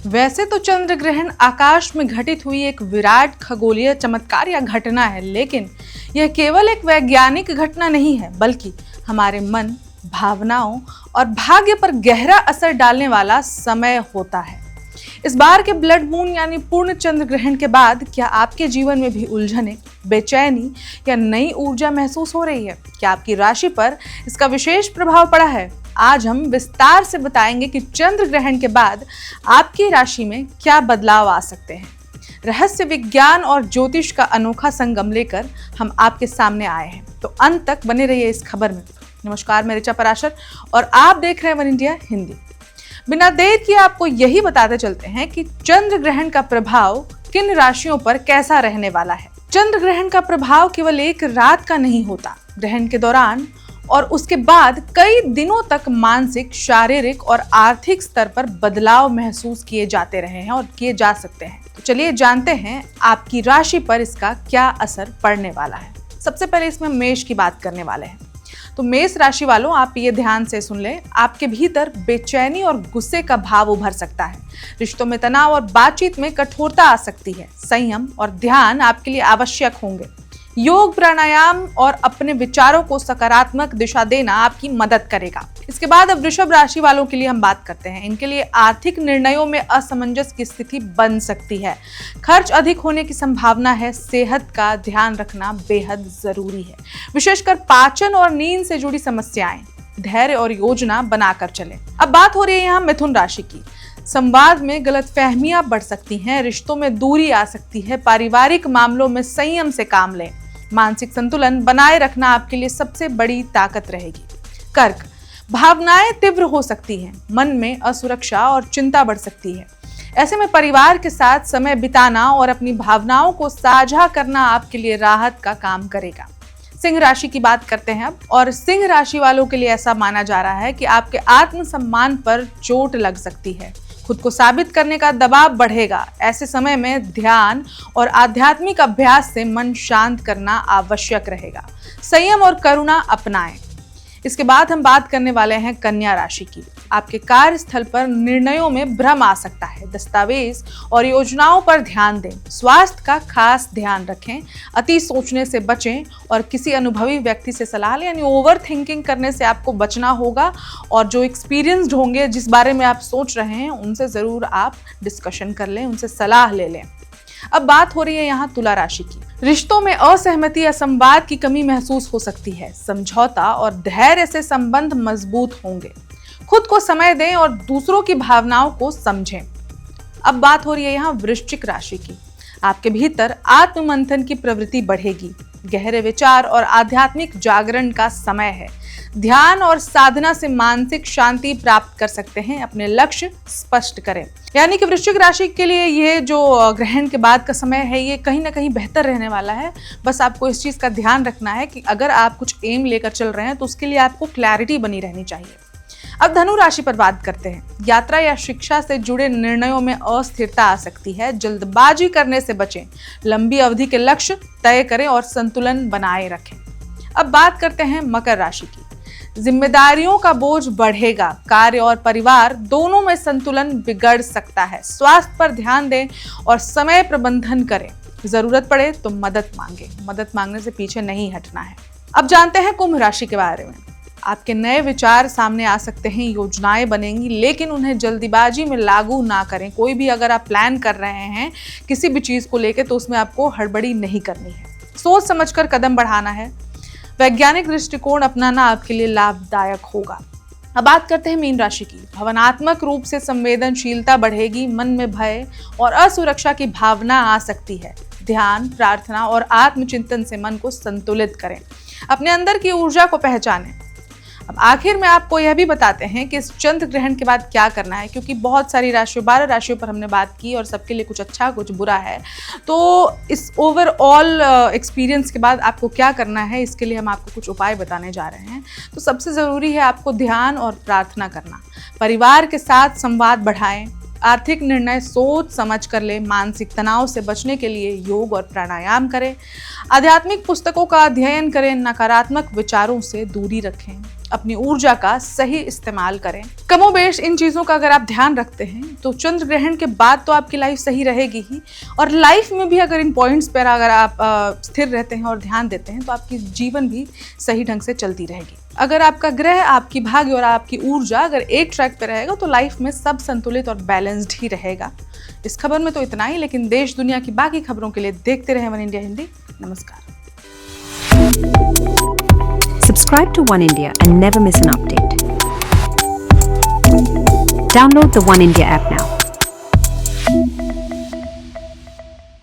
वैसे तो चंद्र ग्रहण आकाश में घटित हुई एक विराट खगोलीय चमत्कार या घटना है, लेकिन यह केवल एक वैज्ञानिक घटना नहीं है, बल्कि हमारे मन, भावनाओं और भाग्य पर गहरा असर डालने वाला समय होता है। इस बार के ब्लड मून यानी पूर्ण चंद्र ग्रहण के बाद क्या आपके जीवन में भी उलझने, बेचैनी या नई ऊर्जा महसूस हो रही है? क्या आपकी राशि पर इसका विशेष प्रभाव पड़ा है? आज हम विस्तार से बताएंगे कि चंद्र ग्रहण के बाद आपकी राशि में क्या बदलाव आ सकते हैं। रहस्य विज्ञान और ज्योतिष का अनोखा संगम लेकर हम आपके सामने आए हैं, तो अंत तक बने रहिए इस खबर में। नमस्कार, मैं ऋचा पराशर और आप देख रहे हैं वन इंडिया हिंदी। बिना देर किए आपको यही बताते चलते हैं कि चंद्र ग्रहण का प्रभाव किन राशियों पर कैसा रहने वाला है। चंद्र ग्रहण का प्रभाव केवल एक रात का नहीं होता। ग्रहण के दौरान और उसके बाद कई दिनों तक मानसिक, शारीरिक और आर्थिक स्तर पर बदलाव महसूस किए जाते रहे हैं और किए जा सकते हैं। तो चलिए जानते हैं आपकी राशि पर इसका क्या असर पड़ने वाला है। सबसे पहले इसमें मेष की बात करने वाले हैं। तो मेष राशि वालों, आप ये ध्यान से सुन लें, आपके भीतर बेचैनी और गुस्से का भाव उभर सकता है। रिश्तों में तनाव और बातचीत में कठोरता आ सकती है। संयम और ध्यान आपके लिए आवश्यक होंगे। योग, प्राणायाम और अपने विचारों को सकारात्मक दिशा देना आपकी मदद करेगा। इसके बाद अब वृषभ राशि वालों के लिए हम बात करते हैं। इनके लिए आर्थिक निर्णयों में असमंजस की स्थिति बन सकती है। खर्च अधिक होने की संभावना है। सेहत का ध्यान रखना बेहद जरूरी है, विशेषकर पाचन और नींद से जुड़ी समस्याएं। धैर्य और योजना बनाकर चलें। अब बात हो रही है यहाँ मिथुन राशि की। संवाद में गलतफहमियां बढ़ सकती हैं, रिश्तों में दूरी आ सकती है। पारिवारिक मामलों में संयम से काम लें। मानसिक संतुलन बनाए रखना आपके लिए सबसे बड़ी ताकत रहेगी। कर्क, भावनाएं तीव्र हो सकती हैं। मन में असुरक्षा और चिंता बढ़ सकती है। ऐसे में परिवार के साथ समय बिताना और अपनी भावनाओं को साझा करना आपके लिए राहत का काम करेगा। सिंह राशि की बात करते हैं अब, और सिंह राशि वालों के लिए ऐसा माना जा रहा है कि आपके आत्मसम्मान पर चोट लग सकती है। खुद को साबित करने का दबाव बढ़ेगा। ऐसे समय में ध्यान और आध्यात्मिक अभ्यास से मन शांत करना आवश्यक रहेगा। संयम और करुणा अपनाएं। इसके बाद हम बात करने वाले हैं कन्या राशि की। आपके कार्यस्थल पर निर्णयों में भ्रम आ सकता है। दस्तावेज और योजनाओं पर ध्यान दें। स्वास्थ्य का खास ध्यान रखें। अति सोचने से बचें और किसी अनुभवी व्यक्ति से सलाह लें। यानी ओवर थिंकिंग करने से आपको बचना होगा, और जो एक्सपीरियंस्ड होंगे, जिस बारे में आप सोच रहे हैं, उनसे जरूर आप डिस्कशन कर लें, उनसे सलाह ले लें। अब बात हो रही है यहाँ तुला राशि की। रिश्तों में असहमति या संवाद की कमी महसूस हो सकती है। समझौता और धैर्य से संबंध मजबूत होंगे। खुद को समय दें और दूसरों की भावनाओं को समझें। अब बात हो रही है यहाँ वृश्चिक राशि की। आपके भीतर आत्ममंथन की प्रवृत्ति बढ़ेगी। गहरे विचार और आध्यात्मिक जागरण का समय है। ध्यान और साधना से मानसिक शांति प्राप्त कर सकते हैं। अपने लक्ष्य स्पष्ट करें। यानी कि वृश्चिक राशि के लिए ये जो ग्रहण के बाद का समय है, ये कहीं ना कहीं बेहतर रहने वाला है। बस आपको इस चीज का ध्यान रखना है कि अगर आप कुछ एम लेकर चल रहे हैं तो उसके लिए आपको क्लैरिटी बनी रहनी चाहिए। अब धनु राशि पर बात करते हैं। यात्रा या शिक्षा से जुड़े निर्णयों में अस्थिरता आ सकती है। जल्दबाजी करने से बचें। लंबी अवधि के लक्ष्य तय करें और संतुलन बनाए रखें। अब बात करते हैं मकर राशि की। जिम्मेदारियों का बोझ बढ़ेगा। कार्य और परिवार दोनों में संतुलन बिगड़ सकता है। स्वास्थ्य पर ध्यान दें और समय प्रबंधन करें। जरूरत पड़े तो मदद मांगे। मदद मांगने से पीछे नहीं हटना है। अब जानते हैं कुंभ राशि के बारे में। आपके नए विचार सामने आ सकते हैं। योजनाएं बनेंगी, लेकिन उन्हें जल्दीबाजी में लागू ना करें। कोई भी अगर आप प्लान कर रहे हैं किसी भी चीज को लेकर, तो उसमें आपको हड़बड़ी नहीं करनी है। सोच समझकर कदम बढ़ाना है। वैज्ञानिक दृष्टिकोण अपनाना आपके लिए लाभदायक होगा। अब बात करते हैं मीन राशि की। भावनात्मक रूप से संवेदनशीलता बढ़ेगी। मन में भय और असुरक्षा की भावना आ सकती है। ध्यान, प्रार्थना और आत्मचिंतन से मन को संतुलित करें। अपने अंदर की ऊर्जा को पहचानें। अब आखिर में आपको यह भी बताते हैं कि इस चंद्र ग्रहण के बाद क्या करना है, क्योंकि बहुत सारी राशियों, 12 राशियों पर हमने बात की और सबके लिए कुछ अच्छा कुछ बुरा है। तो इस ओवरऑल एक्सपीरियंस के बाद आपको क्या करना है, इसके लिए हम आपको कुछ उपाय बताने जा रहे हैं। तो सबसे ज़रूरी है आपको ध्यान और प्रार्थना करना। परिवार के साथ संवाद बढ़ाएं। आर्थिक निर्णय सोच समझ कर ले। मानसिक तनाव से बचने के लिए योग और प्राणायाम करें। आध्यात्मिक पुस्तकों का अध्ययन करें। नकारात्मक विचारों से दूरी रखें। अपनी ऊर्जा का सही इस्तेमाल करें। कमोबेश इन चीज़ों का अगर आप ध्यान रखते हैं तो चंद्र ग्रहण के बाद तो आपकी लाइफ सही रहेगी ही, और लाइफ में भी अगर इन पॉइंट्स पर अगर आप स्थिर रहते हैं और ध्यान देते हैं तो आपकी जीवन भी सही ढंग से चलती रहेगी। अगर आपका ग्रह, आपकी भाग्य और आपकी ऊर्जा अगर एक ट्रैक पे रहेगा तो लाइफ में सब संतुलित और बैलेंस्ड ही रहेगा। इस खबर में तो इतना ही, लेकिन देश दुनिया की बाकी खबरों के लिए देखते रहें वन इंडिया हिंदी। नमस्कार। Subscribe to One India and never miss an update. Download the One India app now.